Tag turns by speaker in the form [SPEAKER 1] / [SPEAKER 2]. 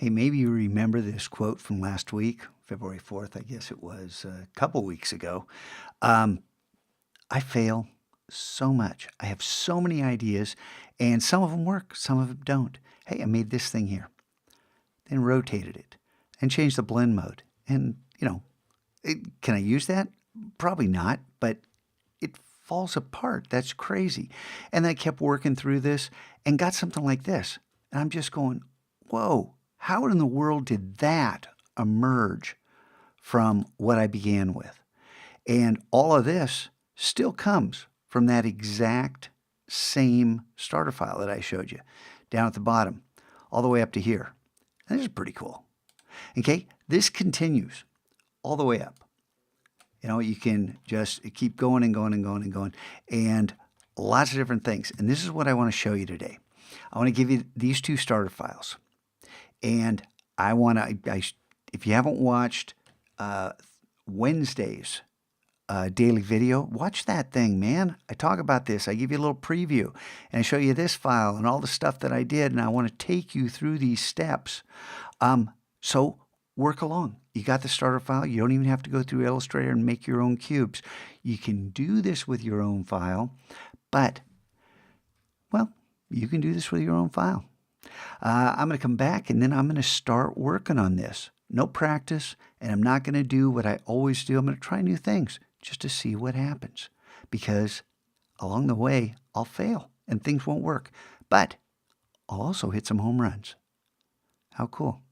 [SPEAKER 1] Hey, maybe you remember this quote from last week, February 4th, I guess it was a couple weeks ago. Um, I fail so much. I have so many ideas, and some of them work, some of them don't. Hey, I made this thing here, then rotated it, and changed the blend mode. And, can I use that? Probably not, but it falls apart. That's crazy. And I kept working through this and got something like this. And I'm just going, whoa, how in the world did that emerge from what I began with? And all of this still comes from that exact same starter file that I showed you down at the bottom, all the way up to here. And this is pretty cool. Okay, this continues all the way up. You can just keep going and going and going and going, and lots of different things. And this is what I want to show you today. I want to give you these two starter files. And I want to, if you haven't watched Wednesday's daily video, watch that thing, man. I talk about this. I give you a little preview, and I show you this file and all the stuff that I did, and I want to take you through these steps. So work along. You got the starter file. You don't even have to go through Illustrator and make your own cubes. You can do this with your own file, but, well, you can do this with your own file. I'm going to come back, and then I'm going to start working on this. No practice, and I'm not going to do what I always do. I'm going to try new things just to see what happens, because along the way, I'll fail and things won't work, but I'll also hit some home runs. How cool.